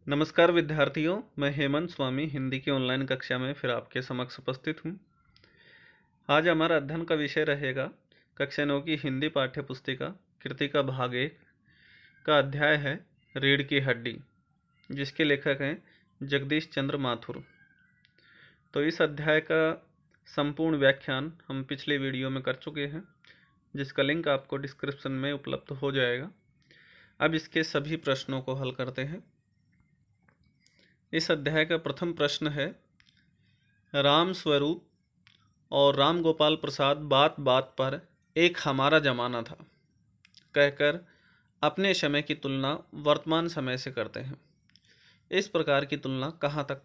नमस्कार विद्यार्थियों, मैं हेमंत स्वामी हिंदी की ऑनलाइन कक्षा में फिर आपके समक्ष उपस्थित हूँ। आज हमारा अध्ययन का विषय रहेगा कक्षा 9 की हिंदी पाठ्य पुस्तिका कृति का भाग 1 का अध्याय है रीढ़ की हड्डी, जिसके लेखक हैं जगदीश चंद्र माथुर। तो इस अध्याय का संपूर्ण व्याख्यान हम पिछले वीडियो में कर चुके हैं, जिसका लिंक आपको डिस्क्रिप्शन में उपलब्ध हो जाएगा। अब इसके सभी प्रश्नों को हल करते हैं। इस अध्याय का प्रथम प्रश्न है, राम स्वरूप और राम गोपाल प्रसाद बात बात पर एक हमारा जमाना था कहकर अपने समय की तुलना वर्तमान समय से करते हैं। इस प्रकार की तुलना कहाँ तक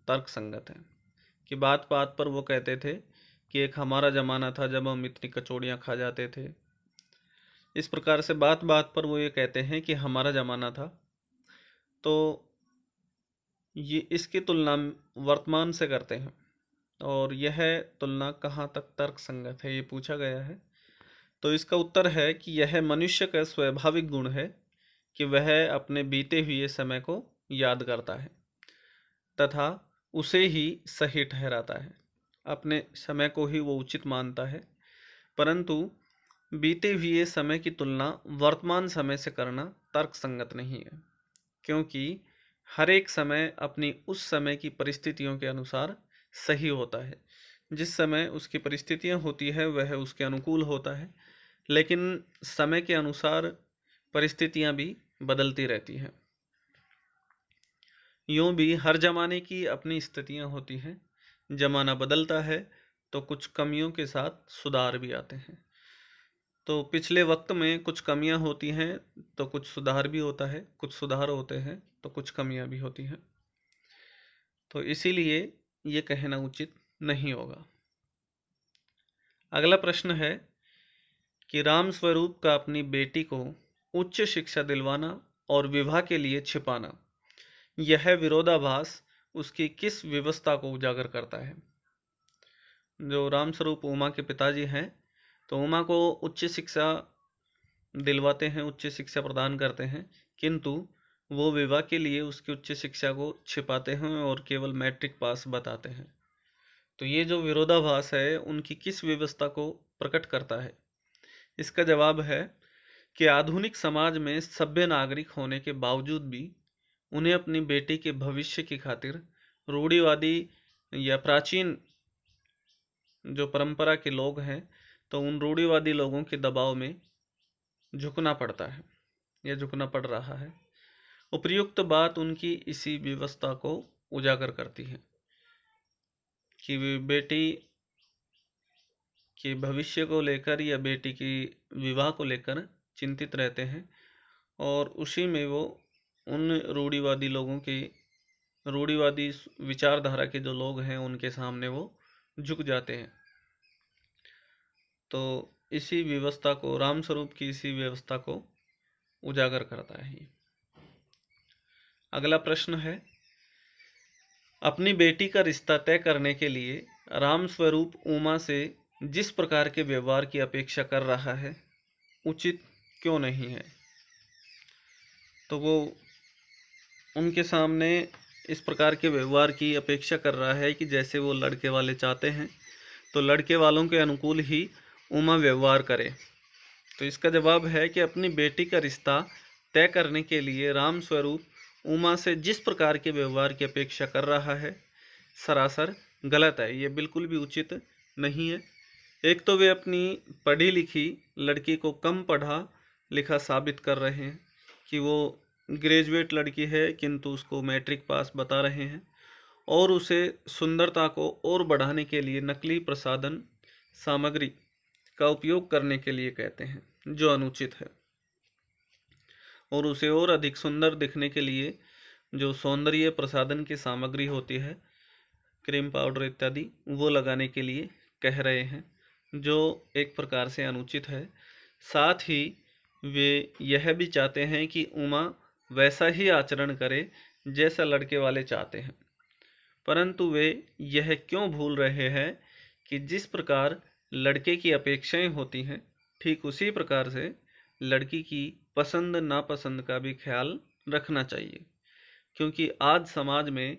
तर्क संगत है कि बात बात पर वो कहते थे कि एक हमारा ज़माना था जब हम इतनी कचौड़ियाँ खा जाते थे। इस प्रकार से बात बात पर वो ये कहते हैं कि हमारा ज़माना था, तो ये इसकी तुलना वर्तमान से करते हैं और यह तुलना कहाँ तक तर्क संगत है, ये पूछा गया है। तो इसका उत्तर है कि यह मनुष्य का स्वाभाविक गुण है कि वह अपने बीते हुए समय को याद करता है तथा उसे ही सही ठहराता है। अपने समय को ही वो उचित मानता है, परंतु बीते हुए समय की तुलना वर्तमान समय से करना तर्क संगत नहीं है, क्योंकि हर एक समय अपनी उस समय की परिस्थितियों के अनुसार सही होता है। जिस समय उसकी परिस्थितियां होती है वह उसके अनुकूल होता है, लेकिन समय के अनुसार परिस्थितियां भी बदलती रहती हैं। यूं भी हर जमाने की अपनी स्थितियां होती हैं। जमाना बदलता है तो कुछ कमियों के साथ सुधार भी आते हैं। तो पिछले वक्त में कुछ कमियां होती हैं तो कुछ सुधार भी होता है, कुछ सुधार होते हैं तो कुछ कमियां भी होती हैं। तो इसीलिए ये कहना उचित नहीं होगा। अगला प्रश्न है कि राम स्वरूप का अपनी बेटी को उच्च शिक्षा दिलवाना और विवाह के लिए छिपाना, यह विरोधाभास उसकी किस व्यवस्था को उजागर करता है। जो राम स्वरूप उमा के पिताजी हैं, तो उमा को उच्च शिक्षा दिलवाते हैं, उच्च शिक्षा प्रदान करते हैं, किंतु वो विवाह के लिए उसकी उच्च शिक्षा को छिपाते हैं और केवल मैट्रिक पास बताते हैं। तो ये जो विरोधाभास है उनकी किस व्यवस्था को प्रकट करता है। इसका जवाब है कि आधुनिक समाज में सभ्य नागरिक होने के बावजूद भी उन्हें अपनी बेटी के भविष्य की खातिर रूढ़िवादी या प्राचीन जो परंपरा के लोग हैं, तो उन रूढ़िवादी लोगों के दबाव में झुकना पड़ता है या झुकना पड़ रहा है। उपर्युक्त बात उनकी इसी व्यवस्था को उजागर करती है कि वे बेटी के भविष्य को लेकर या बेटी की विवाह को लेकर चिंतित रहते हैं, और उसी में वो उन रूढ़िवादी विचारधारा के जो लोग हैं उनके सामने वो झुक जाते हैं। तो इसी व्यवस्था को, राम स्वरूप की इसी व्यवस्था को उजागर करता है। अगला प्रश्न है, अपनी बेटी का रिश्ता तय करने के लिए राम स्वरूप उमा से जिस प्रकार के व्यवहार की अपेक्षा कर रहा है, उचित क्यों नहीं है। तो वो उनके सामने इस प्रकार के व्यवहार की अपेक्षा कर रहा है कि जैसे वो लड़के वाले चाहते हैं, तो लड़के वालों के अनुकूल ही उमा व्यवहार करे। तो इसका जवाब है कि अपनी बेटी का रिश्ता तय करने के लिए राम स्वरूप उमा से जिस प्रकार के व्यवहार की अपेक्षा कर रहा है, सरासर गलत है। ये बिल्कुल भी उचित नहीं है। एक तो वे अपनी पढ़ी लिखी लड़की को कम पढ़ा लिखा साबित कर रहे हैं कि वो ग्रेजुएट लड़की है, किंतु उसको मैट्रिक पास बता रहे हैं, और उसे सुंदरता को और बढ़ाने के लिए नकली प्रसाधन सामग्री का उपयोग करने के लिए कहते हैं, जो अनुचित है। और उसे और अधिक सुंदर दिखने के लिए जो सौंदर्य प्रसाधन की सामग्री होती है, क्रीम पाउडर इत्यादि, वो लगाने के लिए कह रहे हैं, जो एक प्रकार से अनुचित है। साथ ही वे यह भी चाहते हैं कि उमा वैसा ही आचरण करे जैसा लड़के वाले चाहते हैं, परंतु वे यह क्यों भूल रहे हैं कि जिस प्रकार लड़के की अपेक्षाएं होती हैं, ठीक उसी प्रकार से लड़की की पसंद नापसंद का भी ख्याल रखना चाहिए। क्योंकि आज समाज में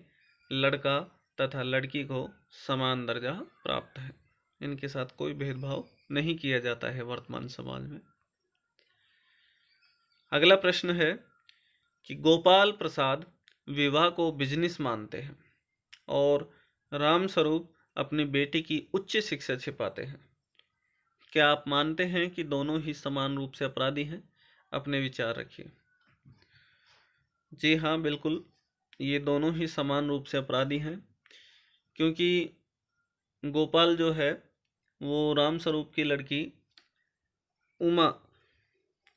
लड़का तथा लड़की को समान दर्जा प्राप्त है। इनके साथ कोई भेदभाव नहीं किया जाता है वर्तमान समाज में। अगला प्रश्न है कि गोपाल प्रसाद विवाह को बिजनेस मानते हैं और रामस्वरूप अपनी बेटी की उच्च शिक्षा छिपाते हैं। क्या आप मानते हैं कि दोनों ही समान रूप से अपराधी हैं? अपने विचार रखिए। जी हाँ, बिल्कुल, ये दोनों ही समान रूप से अपराधी हैं, क्योंकि गोपाल जो है वो रामस्वरूप की लड़की उमा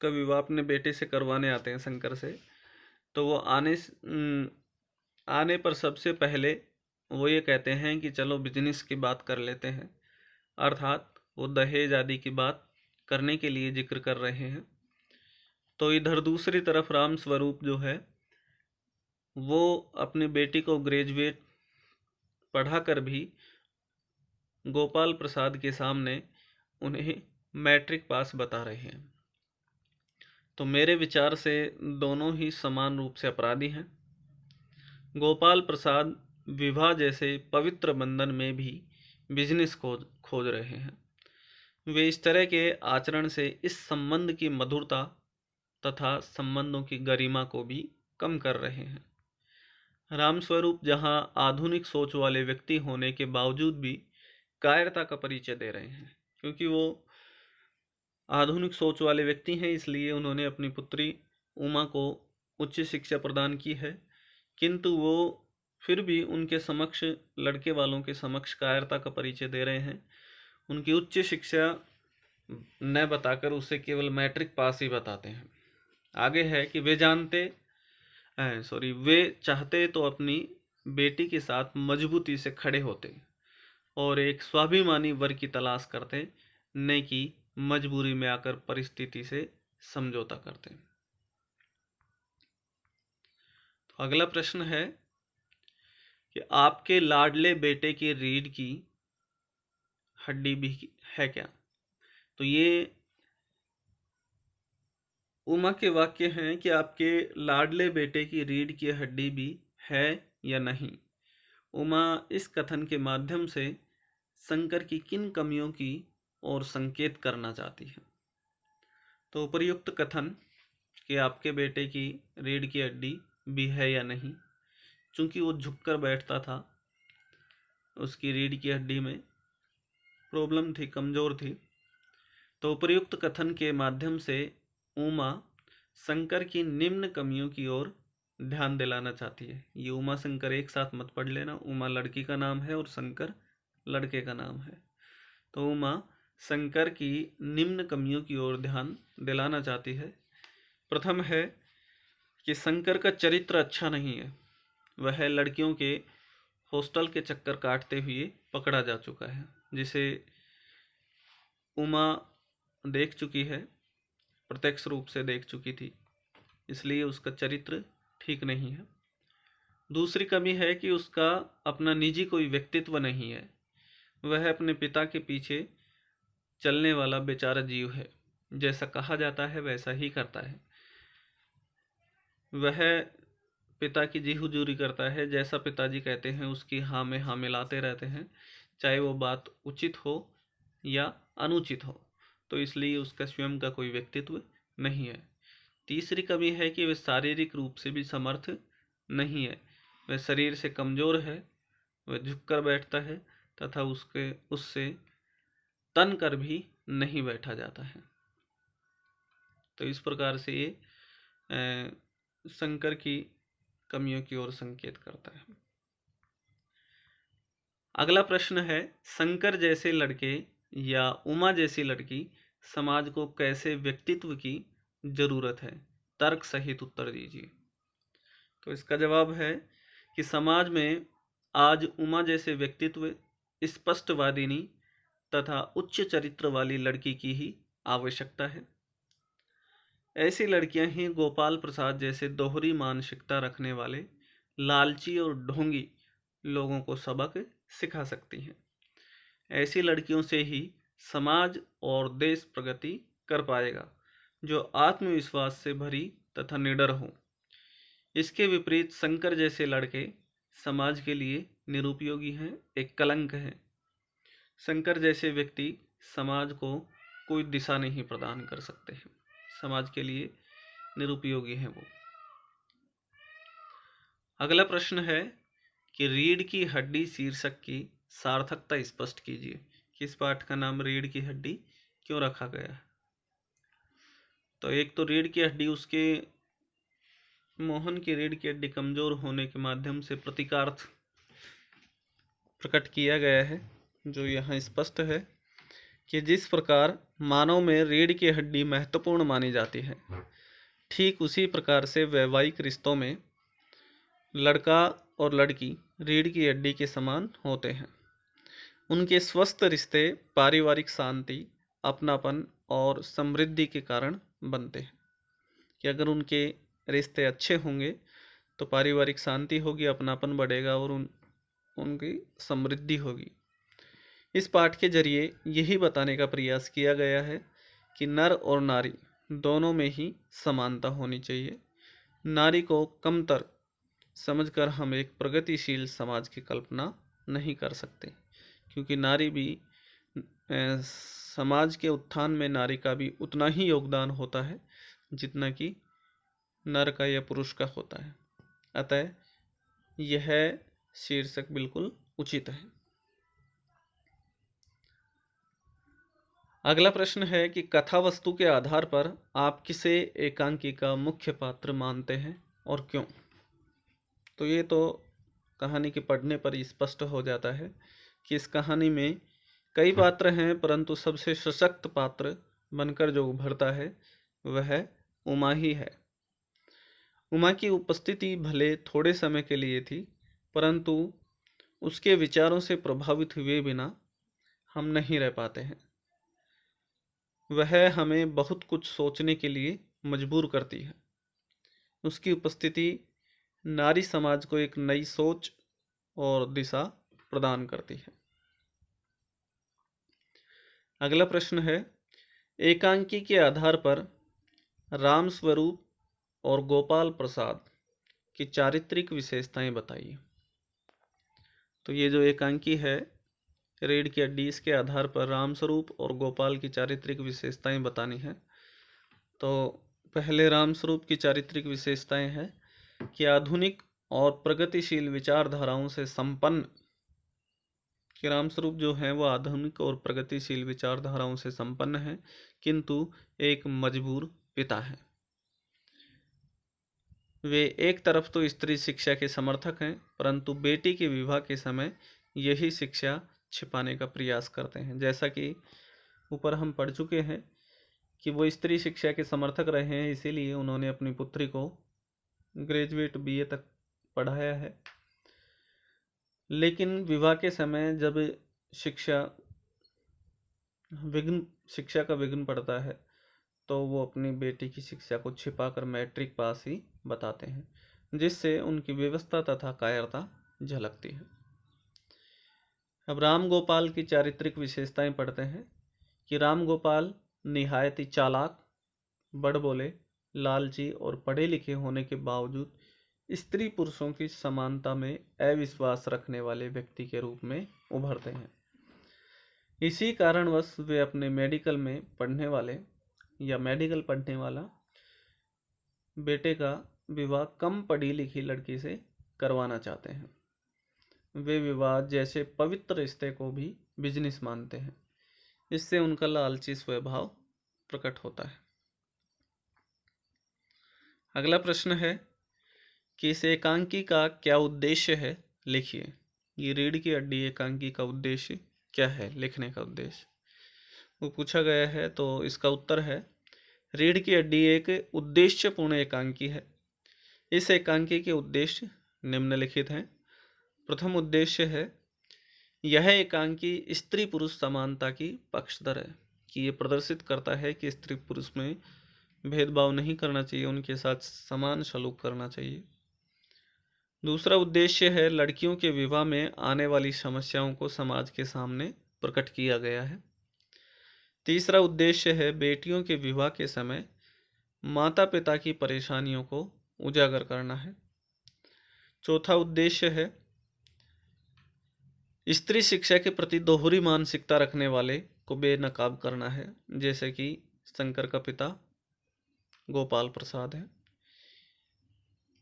का विवाह अपने बेटे से करवाने आते हैं शंकर से। तो वो आने पर सबसे पहले वो ये कहते हैं कि चलो बिजनेस की बात कर लेते हैं, अर्थात वो दहेज आदि की बात करने के लिए जिक्र कर रहे हैं। तो इधर दूसरी तरफ राम स्वरूप जो है वो अपनी बेटी को ग्रेजुएट पढ़ाकर भी गोपाल प्रसाद के सामने उन्हें मैट्रिक पास बता रहे हैं। तो मेरे विचार से दोनों ही समान रूप से अपराधी हैं। गोपाल प्रसाद विवाह जैसे पवित्र बंधन में भी बिजनेस खोज रहे हैं। वे इस तरह के आचरण से इस संबंध की मधुरता तथा संबंधों की गरिमा को भी कम कर रहे हैं। रामस्वरूप जहां आधुनिक सोच वाले व्यक्ति होने के बावजूद भी कायरता का परिचय दे रहे हैं, क्योंकि वो आधुनिक सोच वाले व्यक्ति हैं, इसलिए उन्होंने अपनी पुत्री उमा को उच्च शिक्षा प्रदान की है, किंतु वो फिर भी उनके समक्ष, लड़के वालों के समक्ष कायरता का परिचय दे रहे हैं। उनकी उच्च शिक्षा न बताकर उसे केवल मैट्रिक पास ही बताते हैं। आगे है कि वे चाहते तो अपनी बेटी के साथ मजबूती से खड़े होते और एक स्वाभिमानी वर की तलाश करते, न कि मजबूरी में आकर परिस्थिति से समझौता करते। तो अगला प्रश्न है कि आपके लाडले बेटे की रीढ़ की हड्डी भी है क्या? तो ये उमा के वाक्य हैं कि आपके लाडले बेटे की रीढ़ की हड्डी भी है या नहीं। उमा इस कथन के माध्यम से शंकर की किन कमियों की ओर संकेत करना चाहती है? तो उपर्युक्त कथन कि आपके बेटे की रीढ़ की हड्डी भी है या नहीं, चूंकि वो झुककर बैठता था, उसकी रीढ़ की हड्डी में प्रॉब्लम थी, कमजोर थी। तो उपर्युक्त कथन के माध्यम से उमा शंकर की निम्न कमियों की ओर ध्यान दिलाना चाहती है। ये उमा शंकर एक साथ मत पढ़ लेना, उमा लड़की का नाम है और शंकर लड़के का नाम है। तो उमा शंकर की निम्न कमियों की ओर ध्यान दिलाना चाहती है। प्रथम है कि शंकर का चरित्र अच्छा नहीं है। वह लड़कियों के हॉस्टल के चक्कर काटते हुए पकड़ा जा चुका है, जिसे उमा देख चुकी है, प्रत्यक्ष रूप से देख चुकी थी, इसलिए उसका चरित्र ठीक नहीं है। दूसरी कमी है कि उसका अपना निजी कोई व्यक्तित्व नहीं है। वह अपने पिता के पीछे चलने वाला बेचारा जीव है, जैसा कहा जाता है वैसा ही करता है। वह पिता की जी हुजूरी करता है, जैसा पिताजी कहते हैं उसकी हाँ में हाँ मिलाते रहते हैं, चाहे वो बात उचित हो या अनुचित हो। तो इसलिए उसका स्वयं का कोई व्यक्तित्व नहीं है। तीसरी कमी है कि वह शारीरिक रूप से भी समर्थ नहीं है। वह शरीर से कमजोर है, वह झुककर बैठता है तथा उससे तन कर भी नहीं बैठा जाता है। तो इस प्रकार से ये शंकर की कमियों की ओर संकेत करता है। अगला प्रश्न है, शंकर जैसे लड़के या उमा जैसी लड़की समाज को कैसे व्यक्तित्व की जरूरत है? तर्क सहित उत्तर दीजिए। तो इसका जवाब है कि समाज में आज उमा जैसे व्यक्तित्व, स्पष्टवादिनी तथा उच्च चरित्र वाली लड़की की ही आवश्यकता है। ऐसी लड़कियां ही गोपाल प्रसाद जैसे दोहरी मानसिकता रखने वाले लालची और ढोंगी लोगों को सबक सिखा सकती हैं। ऐसी लड़कियों से ही समाज और देश प्रगति कर पाएगा, जो आत्मविश्वास से भरी तथा निडर हो। इसके विपरीत शंकर जैसे लड़के समाज के लिए निरुपयोगी हैं, एक कलंक हैं। शंकर जैसे व्यक्ति समाज को कोई दिशा नहीं प्रदान कर सकते हैं, समाज के लिए निरुपयोगी हैं वो। अगला प्रश्न है कि रीढ़ की हड्डी शीर्षक की सार्थकता स्पष्ट कीजिए। किस पाठ का नाम रीढ़ की हड्डी क्यों रखा गया है? तो एक तो रीढ़ की हड्डी उसके मोहन की रीढ़ की हड्डी कमजोर होने के माध्यम से प्रतीकार्थ प्रकट किया गया है, जो यहाँ स्पष्ट है कि जिस प्रकार मानव में रीढ़ की हड्डी महत्वपूर्ण मानी जाती है, ठीक उसी प्रकार से वैवाहिक रिश्तों में लड़का और लड़की रीढ़ की हड्डी के समान होते हैं। उनके स्वस्थ रिश्ते पारिवारिक शांति, अपनापन और समृद्धि के कारण बनते हैं। कि अगर उनके रिश्ते अच्छे होंगे तो पारिवारिक शांति होगी, अपनापन बढ़ेगा और उनकी समृद्धि होगी। इस पाठ के जरिए यही बताने का प्रयास किया गया है कि नर और नारी दोनों में ही समानता होनी चाहिए। नारी को कमतर समझकर हम एक प्रगतिशील समाज की कल्पना नहीं कर सकते, क्योंकि नारी भी समाज के उत्थान में नारी का भी उतना ही योगदान होता है जितना कि नर का या पुरुष का होता है। अतः यह शीर्षक बिल्कुल उचित है। अगला प्रश्न है कि कथा वस्तु के आधार पर आप किसे एकांकी का मुख्य पात्र मानते हैं और क्यों? तो ये तो कहानी के पढ़ने पर स्पष्ट हो जाता है कि इस कहानी में कई पात्र हैं, परंतु सबसे सशक्त पात्र बनकर जो उभरता है वह उमा ही है। उमा की उपस्थिति भले थोड़े समय के लिए थी, परंतु उसके विचारों से प्रभावित हुए बिना हम नहीं रह पाते हैं। वह हमें बहुत कुछ सोचने के लिए मजबूर करती है। उसकी उपस्थिति नारी समाज को एक नई सोच और दिशा प्रदान करती है। अगला प्रश्न है, एकांकी के आधार पर राम स्वरूप और गोपाल प्रसाद की चारित्रिक विशेषताएं बताइए। तो ये जो एकांकी है रीढ़ की हड्डी, इसके आधार पर राम स्वरूप और गोपाल की चारित्रिक विशेषताएं बतानी है। तो पहले राम स्वरूप की चारित्रिक विशेषताएं हैं कि आधुनिक और प्रगतिशील विचारधाराओं से संपन्न, कि राम स्वरूप जो है वो आधुनिक और प्रगतिशील विचारधाराओं से संपन्न है, किंतु एक मजबूर पिता है। वे एक तरफ तो स्त्री शिक्षा के समर्थक हैं, परंतु बेटी के विवाह के समय यही शिक्षा छिपाने का प्रयास करते हैं। जैसा कि ऊपर हम पढ़ चुके हैं कि वो स्त्री शिक्षा के समर्थक रहे हैं, इसीलिए उन्होंने अपनी पुत्री को ग्रेजुएट BA तक पढ़ाया है। लेकिन विवाह के समय जब शिक्षा का विघ्न पड़ता है तो वो अपनी बेटी की शिक्षा को छिपाकर मैट्रिक पास ही बताते हैं, जिससे उनकी व्यवस्था तथा कायरता झलकती है। अब राम गोपाल की चारित्रिक विशेषताएं पढ़ते हैं कि राम गोपाल निहायत ही चालाक, बड़बोले, लालची और पढ़े लिखे होने के बावजूद स्त्री पुरुषों की समानता में अविश्वास रखने वाले व्यक्ति के रूप में उभरते हैं। इसी कारणवश वे अपने मेडिकल पढ़ने वाला बेटे का विवाह कम पढ़ी लिखी लड़की से करवाना चाहते हैं। वे विवाह जैसे पवित्र रिश्ते को भी बिजनेस मानते हैं। इससे उनका लालची स्वभाव प्रकट होता है। अगला प्रश्न है कि इस एकांकी का क्या उद्देश्य है, लिखिए। ये रीढ़ की हड्डी एकांकी का उद्देश्य क्या है, लिखने का उद्देश्य वो पूछा गया है। तो इसका उत्तर है, रीढ़ की हड्डी एक उद्देश्यपूर्ण एकांकी है। इस एकांकी के उद्देश्य निम्नलिखित हैं। प्रथम उद्देश्य है, यह एकांकी स्त्री पुरुष समानता की पक्षधर है, कि ये प्रदर्शित करता है कि स्त्री पुरुष में भेदभाव नहीं करना चाहिए, उनके साथ समान सलूक करना चाहिए। दूसरा उद्देश्य है, लड़कियों के विवाह में आने वाली समस्याओं को समाज के सामने प्रकट किया गया है। तीसरा उद्देश्य है, बेटियों के विवाह के समय माता पिता की परेशानियों को उजागर करना है। चौथा उद्देश्य है स्त्री शिक्षा के प्रति दोहरी मानसिकता रखने वाले को बेनकाब करना है, जैसे कि शंकर का पिता गोपाल प्रसाद है।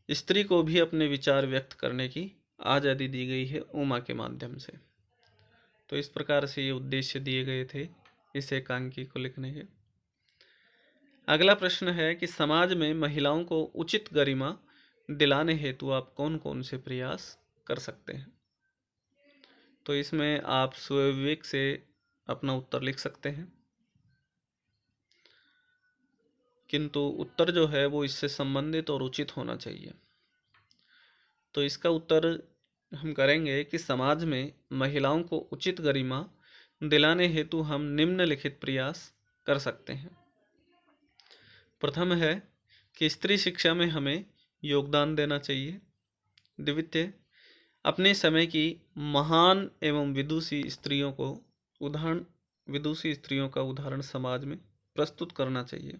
स्त्री को भी अपने विचार व्यक्त करने की आज़ादी दी गई है उमा के माध्यम से। तो इस प्रकार से ये उद्देश्य दिए गए थे इस एकांकी को लिखने के। अगला प्रश्न है कि समाज में महिलाओं को उचित गरिमा दिलाने हेतु आप कौन कौन से प्रयास कर सकते हैं। तो इसमें आप स्वविवेक से अपना उत्तर लिख सकते हैं, किंतु उत्तर जो है वो इससे संबंधित और उचित होना चाहिए। तो इसका उत्तर हम करेंगे कि समाज में महिलाओं को उचित गरिमा दिलाने हेतु हम निम्नलिखित प्रयास कर सकते हैं। प्रथम है कि स्त्री शिक्षा में हमें योगदान देना चाहिए। द्वितीय, अपने समय की महान एवं विदुषी स्त्रियों का उदाहरण समाज में प्रस्तुत करना चाहिए।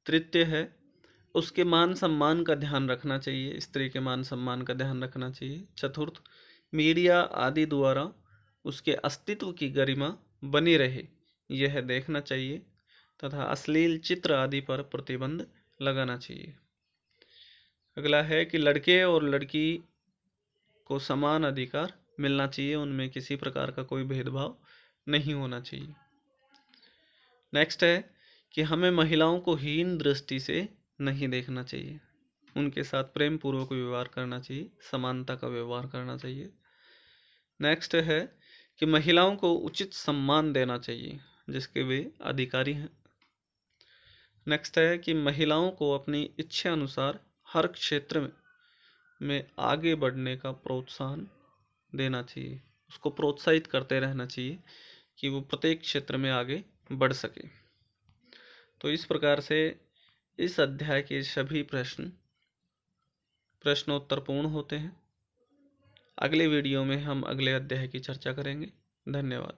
तृतीय है, उसके मान सम्मान का ध्यान रखना चाहिए, स्त्री के मान सम्मान का ध्यान रखना चाहिए। चतुर्थ, मीडिया आदि द्वारा उसके अस्तित्व की गरिमा बनी रहे यह देखना चाहिए तथा अश्लील चित्र आदि पर प्रतिबंध लगाना चाहिए। अगला है कि लड़के और लड़की को समान अधिकार मिलना चाहिए, उनमें किसी प्रकार का कोई भेदभाव नहीं होना चाहिए। नेक्स्ट है कि हमें महिलाओं को हीन दृष्टि से नहीं देखना चाहिए, उनके साथ प्रेम पूर्वक व्यवहार करना चाहिए, समानता का व्यवहार करना चाहिए। नेक्स्ट है कि महिलाओं को उचित सम्मान देना चाहिए जिसके वे अधिकारी हैं। नेक्स्ट है कि महिलाओं को अपनी इच्छा अनुसार हर क्षेत्र में आगे बढ़ने का प्रोत्साहन देना चाहिए, उसको प्रोत्साहित करते रहना चाहिए कि वो प्रत्येक क्षेत्र में आगे बढ़ सके। तो इस प्रकार से इस अध्याय के सभी प्रश्नोत्तर पूर्ण होते हैं। अगले वीडियो में हम अगले अध्याय की चर्चा करेंगे। धन्यवाद।